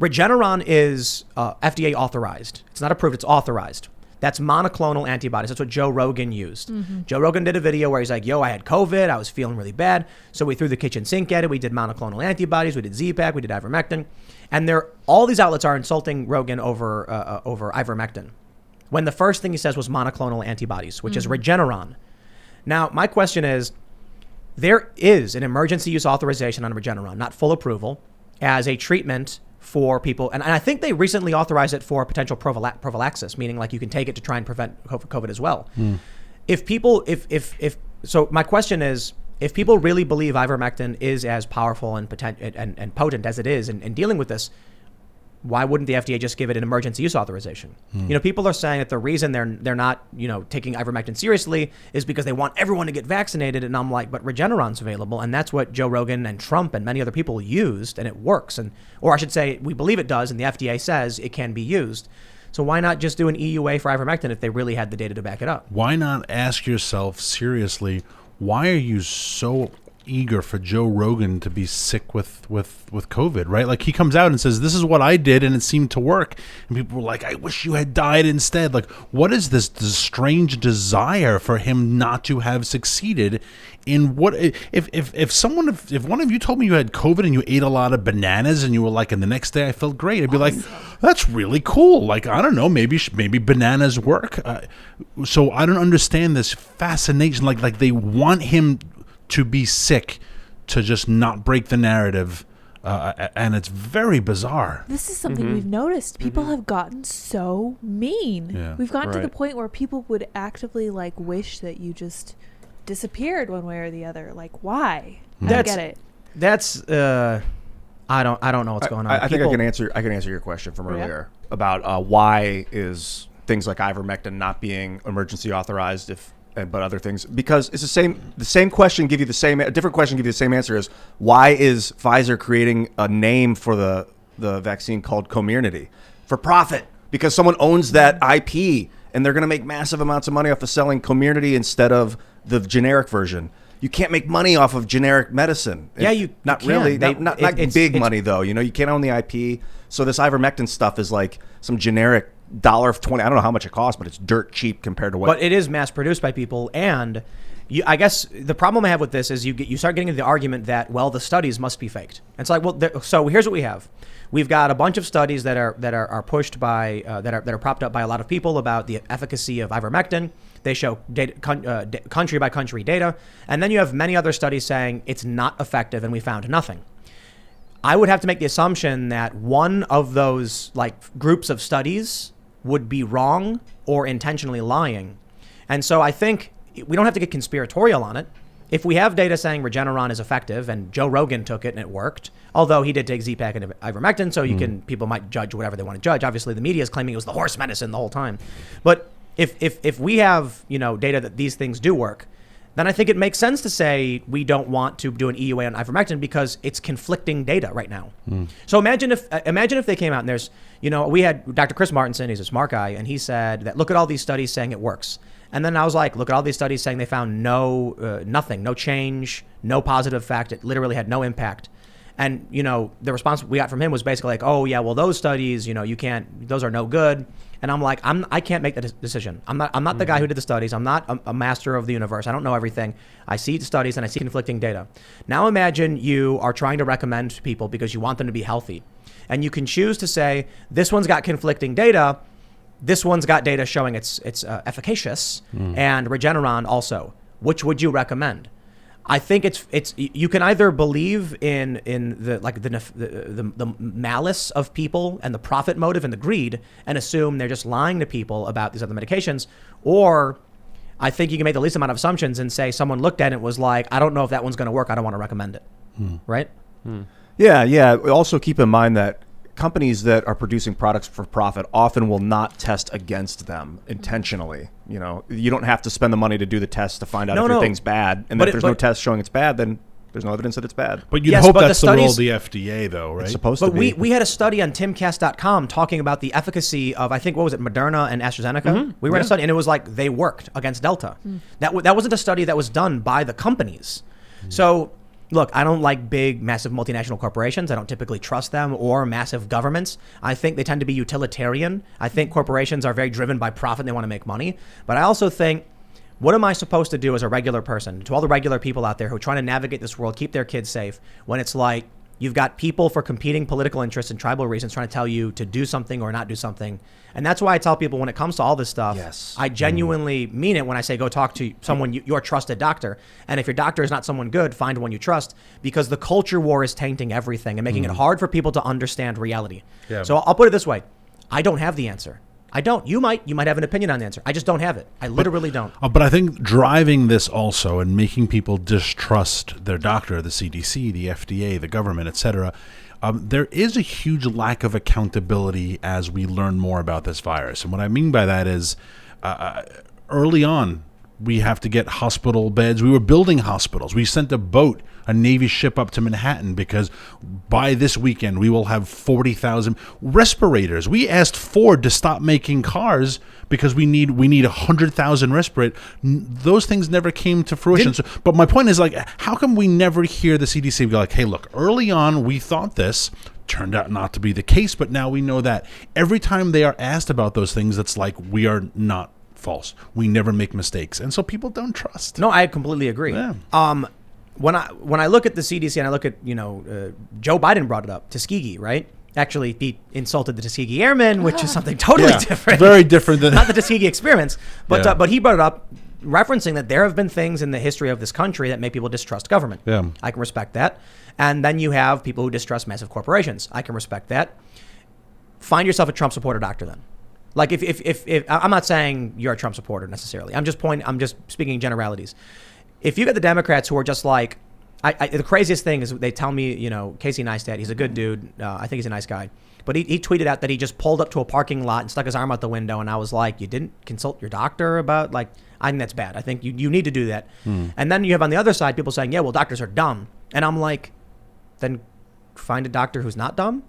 Regeneron is FDA authorized. It's not approved, it's authorized. That's monoclonal antibodies. That's what Joe Rogan used. Joe Rogan did a video where he's like, yo, I had COVID. I was feeling really bad. So we threw the kitchen sink at it. We did monoclonal antibodies. We did Z-Pak. We did ivermectin. And all these outlets are insulting Rogan over ivermectin, when the first thing he says was monoclonal antibodies, which is Regeneron. Now, my question is, there is an emergency use authorization on Regeneron, not full approval, as a treatment for people. And I think they recently authorized it for potential prophylaxis, meaning like you can take it to try and prevent COVID as well. So my question is, if people really believe ivermectin is as powerful and potent as it is in dealing with this, why wouldn't the FDA just give it an emergency use authorization? People are saying that the reason they're not, taking ivermectin seriously is because they want everyone to get vaccinated. And I'm like, but Regeneron's available. And that's what Joe Rogan and Trump and many other people used, and it works. Or I should say, we believe it does, and the FDA says it can be used. So why not just do an EUA for ivermectin if they really had the data to back it up? Why not ask yourself seriously, why are you so eager for Joe Rogan to be sick with COVID, right? Like, he comes out and says, this is what I did and it seemed to work. And people were like, I wish you had died instead. Like, what is this strange desire for him not to have succeeded in what, if one of you told me you had COVID and you ate a lot of bananas and you were like, and the next day I felt great, I'd be like, that's really cool. Like, I don't know, maybe bananas work. So I don't understand this fascination. Like they want him to be sick to just not break the narrative, and it's very bizarre. This is something we've noticed. People have gotten so mean. Yeah. We've gotten to the point where people would actively wish that you just disappeared one way or the other. Like, why? I don't get it. That's I don't know what's going on. I think I can answer your question from earlier about why is things like ivermectin not being emergency authorized but other things, because it's the same question give you a different question give you the same answer as why is Pfizer creating a name for the vaccine called Comirnaty for profit, because someone owns that IP and they're going to make massive amounts of money off of selling Comirnaty instead of the generic version. You can't make money off of generic medicine. Not really. Not big money though. You can't own the IP. So this ivermectin stuff is like some generic $1.20. I don't know how much it costs, but it's dirt cheap compared to what. But it is mass produced by people, and I guess the problem I have with this is you start getting into the argument that, well, the studies must be faked. And it's like, well, so here's what we have. We've got a bunch of studies that are pushed by that are propped up by a lot of people about the efficacy of ivermectin. They show country by country data, and then you have many other studies saying it's not effective, and we found nothing. I would have to make the assumption that one of those groups of studies would be wrong or intentionally lying. And so I think we don't have to get conspiratorial on it. If we have data saying Regeneron is effective, and Joe Rogan took it and it worked, although he did take Z-Pak and ivermectin, so people might judge whatever they want to judge. Obviously, the media is claiming it was the horse medicine the whole time. But if we have data that these things do work, then I think it makes sense to say we don't want to do an EUA on ivermectin because it's conflicting data right now. So imagine if they came out and there's, we had Dr. Chris Martinson, he's a smart guy, and he said that look at all these studies saying it works. And then I was like, look at all these studies saying they found nothing, no change, no positive effect. It literally had no impact. And, the response we got from him was basically like, oh yeah, well those studies, you can't, those are no good. And I'm like, I can't make that decision. I'm not the guy who did the studies. I'm not a master of the universe. I don't know everything. I see the studies and I see conflicting data. Now imagine you are trying to recommend to people because you want them to be healthy. And you can choose to say, this one's got conflicting data. This one's got data showing it's efficacious, and Regeneron also. Which would you recommend? I think it's you can either believe in the malice of people and the profit motive and the greed and assume they're just lying to people about these other medications, or I think you can make the least amount of assumptions and say someone looked at it and was like, I don't know if that one's going to work. I don't want to recommend it. Right? Yeah. Also keep in mind that companies that are producing products for profit often will not test against them intentionally. You don't have to spend the money to do the test to find out if your thing's bad. And if there's no test showing it's bad, then there's no evidence that it's bad. But you'd hope that's the role of the FDA, though, right? It's supposed to be. But we had a study on Timcast.com talking about the efficacy of, I think, what was it, Moderna and AstraZeneca? We read a study, and it was like they worked against Delta. That wasn't a study that was done by the companies. So, Look, I don't like big, massive multinational corporations. I don't typically trust them, or massive governments. I think they tend to be utilitarian. I think corporations are very driven by profit and they want to make money. But I also think, what am I supposed to do as a regular person, to all the regular people out there who are trying to navigate this world, keep their kids safe, when it's like you've got people for competing political interests and tribal reasons trying to tell you to do something or not do something. And that's why I tell people, when it comes to all this stuff, Yes. I genuinely mean it when I say go talk to someone, your trusted doctor. And if your doctor is not someone good, find one you trust, because the culture war is tainting everything and making it hard for people to understand reality. Yeah. So I'll put it this way. I don't have the answer. I don't. You might have an opinion on the answer. I just don't have it. I literally don't. But I think driving this also and making people distrust their doctor, the CDC, the FDA, the government, etc., there is a huge lack of accountability as we learn more about this virus. And what I mean by that is early on, we have to get hospital beds. We were building hospitals. We sent a Navy ship up to Manhattan because by this weekend we will have 40,000 respirators. We asked Ford to stop making cars because we need 100,000 respirators. Those things never came to fruition. But my point is, like, how come we never hear the CDC be like, hey, look, early on we thought this. Turned out not to be the case, but now we know that. Every time they are asked about those things, it's like, we are not false. We never make mistakes. And so people don't trust. No, I completely agree. Yeah. When I look at the CDC and I look at, Joe Biden brought it up, Tuskegee, right? Actually, he insulted the Tuskegee Airmen, which is something totally different. Very different than not the Tuskegee experiments, but Yeah. but he brought it up, referencing that there have been things in the history of this country that make people distrust government. Yeah. I can respect that. And then you have people who distrust massive corporations. I can respect that. Find yourself a Trump supporter doctor then. Like if I'm not saying you're a Trump supporter necessarily. I'm just speaking in generalities. If you get the Democrats who are just like, the craziest thing is they tell me, Casey Neistat, he's a good dude. I think he's a nice guy. But he tweeted out that he just pulled up to a parking lot and stuck his arm out the window. And I was like, you didn't consult your doctor about, like, I think that's bad. I think you need to do that. And then you have on the other side people saying, yeah, well, doctors are dumb. And I'm like, then find a doctor who's not dumb.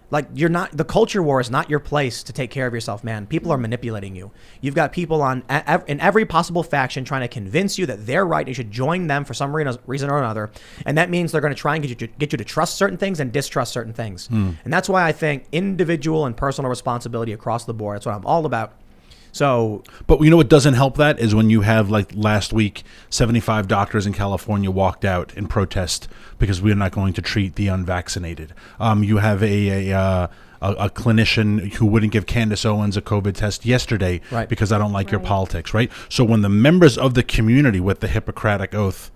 Like, the culture war is not your place to take care of yourself, man. People are manipulating you. You've got people in every possible faction trying to convince you that they're right and you should join them for some reason or another. And that means they're going to try and get you to trust certain things and distrust certain things. And that's why I think individual and personal responsibility across the board, that's what I'm all about. So, but you know what doesn't help that is when you have, like last week, 75 doctors in California walked out in protest because we're not going to treat the unvaccinated. You have a clinician who wouldn't give Candace Owens a COVID test yesterday Right. because I don't like your politics, right? So when the members of the community with the Hippocratic Oath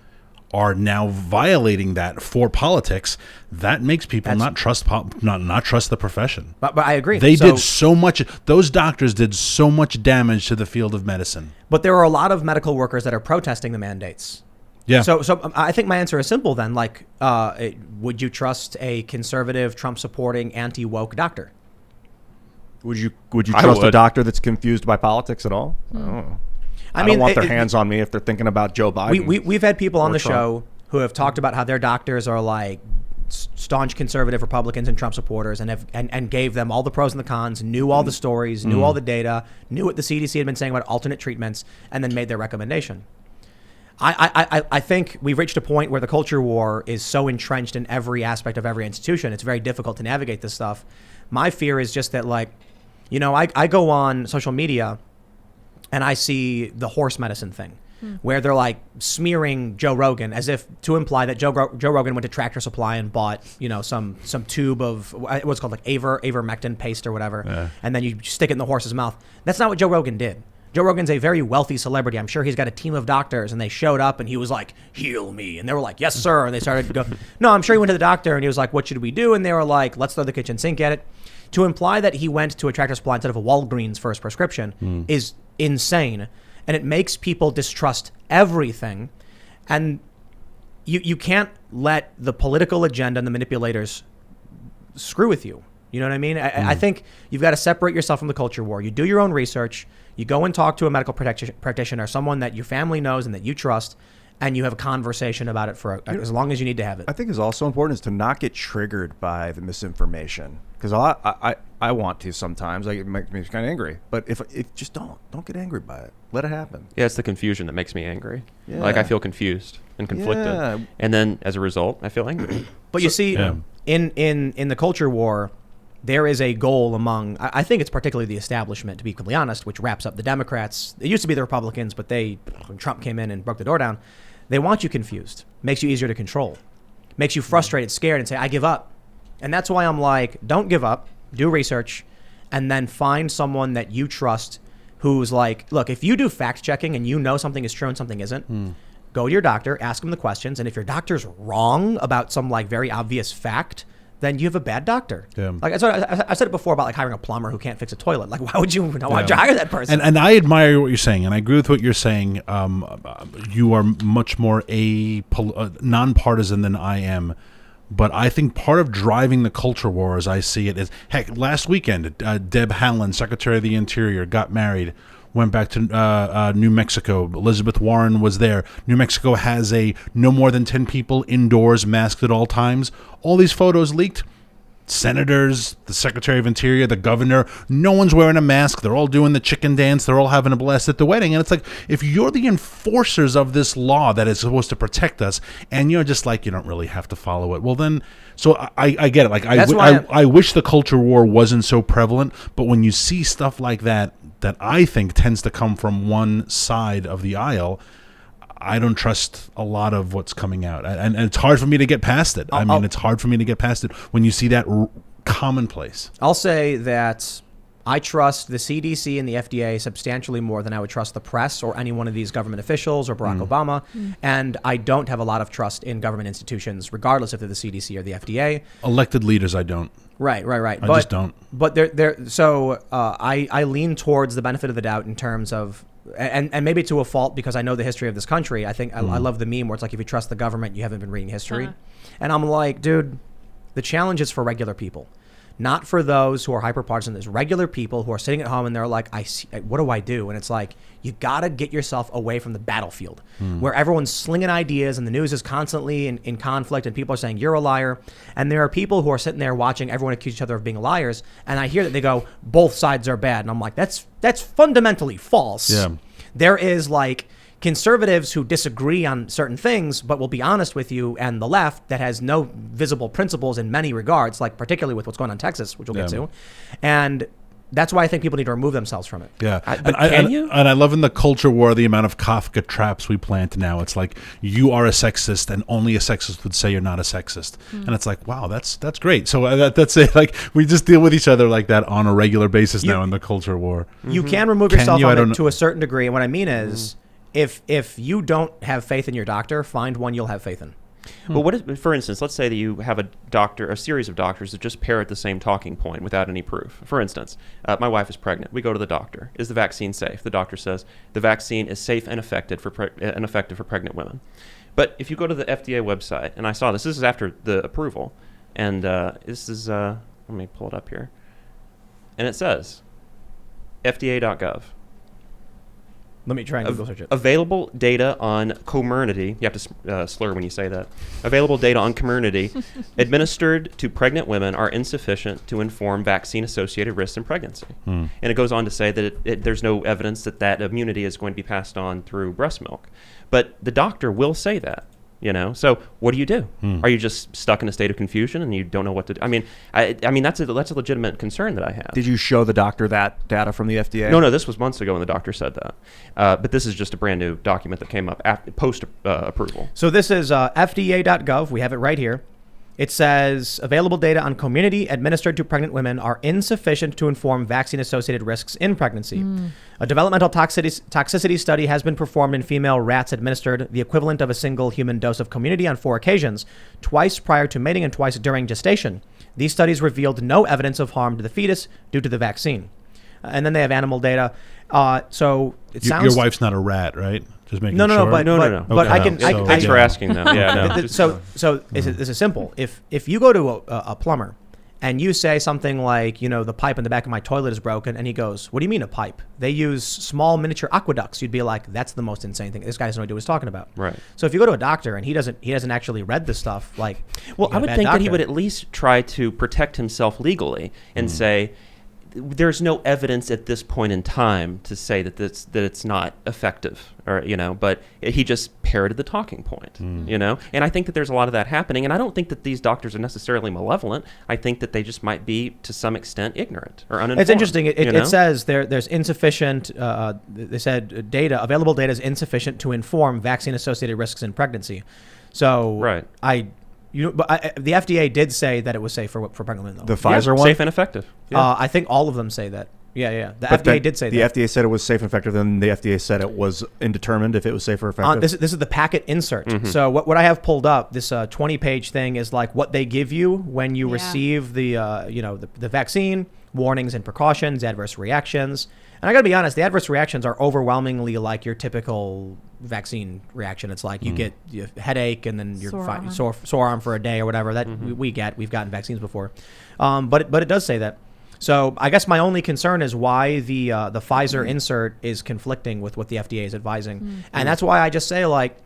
are now violating that for politics, that makes people not trust the profession. But I agree. They did so much. Those doctors did so much damage to the field of medicine. But there are a lot of medical workers that are protesting the mandates. Yeah. So I think my answer is simple then. Like, would you trust a conservative, Trump-supporting, anti-woke doctor? Would you trust a doctor that's confused by politics at all? I don't know. I don't want their hands on me if they're thinking about Joe Biden. We've had people on the Trump. show who have talked about how their doctors are like staunch conservative Republicans and Trump supporters, and gave them all the pros and the cons, knew all the stories, knew all the data, knew what the CDC had been saying about alternate treatments, and then made their recommendation. I think we've reached a point where the culture war is so entrenched in every aspect of every institution, it's very difficult to navigate this stuff. My fear is just that, like, I go on social media and I see the horse medicine thing where they're like smearing Joe Rogan as if to imply that Joe Rogan went to Tractor Supply and bought, some tube of what's called like ivermectin paste or whatever. And then you stick it in the horse's mouth. That's not what Joe Rogan did. Joe Rogan's a very wealthy celebrity. I'm sure he's got a team of doctors, and they showed up and he was like, heal me. And they were like, yes, sir. And they started to go, no, I'm sure he went to the doctor and he was like, what should we do? And they were like, let's throw the kitchen sink at it. To imply that he went to a Tractor Supply instead of a Walgreens for his prescription is insane. And it makes people distrust everything. And you can't let the political agenda and the manipulators screw with you. You know what I mean? I think you've got to separate yourself from the culture war. You do your own research. You go and talk to a medical practitioner, someone that your family knows and that you trust, and you have a conversation about it for as long as you need to have it. I think is also important is to not get triggered by the misinformation, because I want to sometimes. Like, it makes me kind of angry, but if just don't get angry by it. Let it happen. Yeah, it's the confusion that makes me angry. Yeah. Like, I feel confused and conflicted, and then as a result, I feel angry. But you see, in the culture war, there is a goal among, I think it's particularly the establishment, to be completely honest, which wraps up the Democrats. It used to be the Republicans, but when Trump came in and broke the door down, they want you confused. Makes you easier to control. Makes you frustrated, scared, and say, I give up. And that's why I'm like, don't give up. Do research. And then find someone that you trust who's like, look, if you do fact checking and you know something is true and something isn't, go to your doctor, ask them the questions. And if your doctor's wrong about some like very obvious fact, then you have a bad doctor. Yeah. Like I said it before about like hiring a plumber who can't fix a toilet. Like, why would you hire that person? And I admire what you're saying, and I agree with what you're saying. You are much more nonpartisan than I am. But I think part of driving the culture war, as I see it, is, heck, last weekend, Deb Haaland, Secretary of the Interior, got married, went back to New Mexico. Elizabeth Warren was there. New Mexico has no more than 10 people indoors, masked at all times. All these photos leaked. Senators, the Secretary of Interior, the governor, no one's wearing a mask. They're all doing the chicken dance. They're all having a blast at the wedding. And it's like, if you're the enforcers of this law that is supposed to protect us, and you're just like, you don't really have to follow it, well then, so I get it. Like, I wish the culture war wasn't so prevalent, but when you see stuff like that I think tends to come from one side of the aisle, I don't trust a lot of what's coming out, and it's hard for me to get past it. It's hard for me to get past it when you see that commonplace. I'll say that I trust the CDC and the FDA substantially more than I would trust the press or any one of these government officials or Barack Obama, and I don't have a lot of trust in government institutions, regardless if they're the CDC or the FDA. Elected leaders, I don't. Right. I just don't. But I lean towards the benefit of the doubt in terms of. And maybe to a fault, because I know the history of this country. I think I love the meme where it's like, if you trust the government, you haven't been reading history. And I'm like, dude, the challenge is for regular people, not for those who are hyper-partisan. There's regular people who are sitting at home and they're like, what do I do? And it's like, you got to get yourself away from the battlefield where everyone's slinging ideas and the news is constantly in conflict and people are saying you're a liar. And there are people who are sitting there watching everyone accuse each other of being liars. And I hear that they go, both sides are bad. And I'm like, that's fundamentally false. Yeah. There is like conservatives who disagree on certain things, but will be honest with you, and the left that has no visible principles in many regards, like particularly with what's going on in Texas, which we'll get to. And that's why I think people need to remove themselves from it. Yeah. And I love in the culture war the amount of Kafka traps we plant now. It's like, you are a sexist, and only a sexist would say you're not a sexist. And it's like, wow, that's great. So that's it. Like, we just deal with each other like that on a regular basis now in the culture war. You can remove yourself from it to a certain degree. And what I mean is, if you don't have faith in your doctor, find one you'll have faith in. Well, what if, for instance, let's say that you have a series of doctors that just parrot the same talking point without any proof. For instance, my wife is pregnant. We go to the doctor. Is the vaccine safe? The doctor says the vaccine is safe and effective for pregnant women. But if you go to the FDA website, and I saw this is after the approval, and this is, let me pull it up here, and it says FDA.gov. Let me try and Google search it. Available data on Comirnaty. You have to slur when you say that. Available data on Comirnaty administered to pregnant women are insufficient to inform vaccine-associated risks in pregnancy. And it goes on to say that there's no evidence that immunity is going to be passed on through breast milk. But the doctor will say that. So what do you do? Are you just stuck in a state of confusion and you don't know what to do? I mean that's a legitimate concern that I have. Did you show the doctor that data from the FDA? No, this was months ago when the doctor said that. But this is just a brand new document that came up post approval. So this is FDA.gov. We have it right here. It says available data on Comirnaty administered to pregnant women are insufficient to inform vaccine-associated risks in pregnancy. A developmental toxicity study has been performed in female rats administered the equivalent of a single human dose of Comirnaty on 4 occasions, twice prior to mating and twice during gestation. These studies revealed no evidence of harm to the fetus due to the vaccine. And then they have animal data. So it sounds... Your wife's not a rat, right? Just making sure. No. But okay. I can. Thanks for asking, though. Yeah. No. So this is simple. If you go to a plumber and you say something like, the pipe in the back of my toilet is broken, and he goes, what do you mean a pipe? They use small miniature aqueducts. You'd be like, that's the most insane thing. This guy doesn't know what he's talking about. Right. So if you go to a doctor and he doesn't actually read this stuff, like, well, I would think that he would at least try to protect himself legally and say, there's no evidence at this point in time to say that it's not effective, or but he just parroted the talking point, and I think that there's a lot of that happening, and I don't think that these doctors are necessarily malevolent. I think that they just might be to some extent ignorant or uninformed. It's interesting. It says there's insufficient. They said available data is insufficient to inform vaccine-associated risks in pregnancy. So right. But the FDA did say that it was safe for pregnant women, though. The Pfizer one? Safe and effective. Yeah. I think all of them say that. Yeah. The FDA did say that. The FDA said it was safe and effective, then the FDA said it was indeterminate if it was safe or effective. This is the packet insert. So what I have pulled up, this 20-page thing is like what they give you when you receive the the vaccine, warnings and precautions, adverse reactions. And I got to be honest, the adverse reactions are overwhelmingly like your typical vaccine reaction. It's like you get a headache and then you're sore arm for a day or whatever. That we've gotten vaccines before, but it does say that. So I guess my only concern is why the Pfizer insert is conflicting with what the FDA is advising, and that's why I just say, like,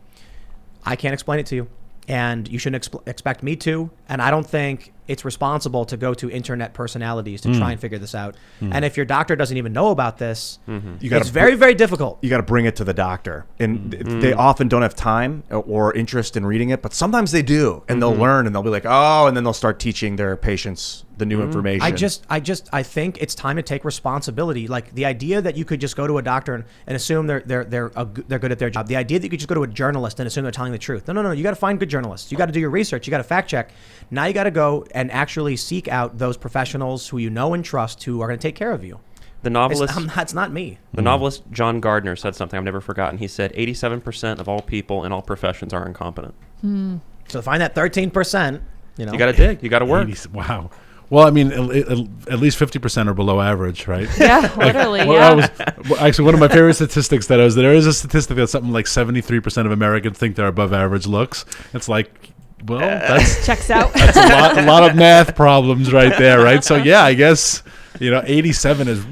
I can't explain it to you, and you shouldn't expect me to, and I don't think it's responsible to go to internet personalities to try and figure this out. And if your doctor doesn't even know about this, it's very, very difficult. You got to bring it to the doctor. And they often don't have time or interest in reading it, but sometimes they do. And they'll learn and they'll be like, oh, and then they'll start teaching their patients the new information. I think it's time to take responsibility. Like the idea that you could just go to a doctor and assume they're good at their job. The idea that you could just go to a journalist and assume they're telling the truth. No. You got to find good journalists. You got to do your research. You got to fact check. Now you got to go and actually seek out those professionals who you know and trust who are going to take care of you. The novelist, that's not me. The novelist John Gardner said something I've never forgotten. He said 87% of all people in all professions are incompetent. So to find that 13%, you got to dig. You got to work. Wow. Well, I mean, at least 50% are below average, right? Yeah, literally. Actually, one of my favorite statistics there is a statistic that something like 73% of Americans think they're above average looks. It's like, well, that's checks out. That's a lot of math problems right there, right? So yeah, I guess 87 is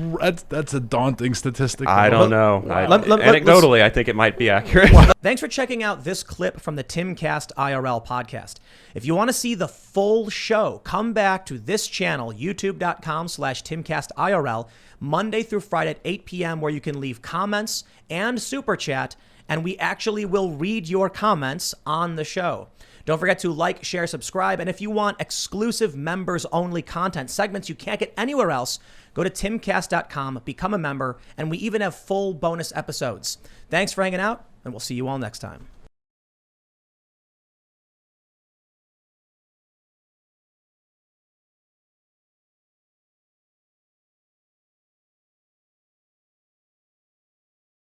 that's a daunting statistic. I don't know. Anecdotally, I think it might be accurate. Thanks for checking out this clip from the Timcast IRL podcast. If you want to see the full show, come back to this channel, youtube.com/TimcastIRL, Monday through Friday at 8 p.m., where you can leave comments and super chat, and we actually will read your comments on the show. Don't forget to like, share, subscribe, and if you want exclusive members-only content, segments you can't get anywhere else, go to timcast.com, become a member, and we even have full bonus episodes. Thanks for hanging out, and we'll see you all next time.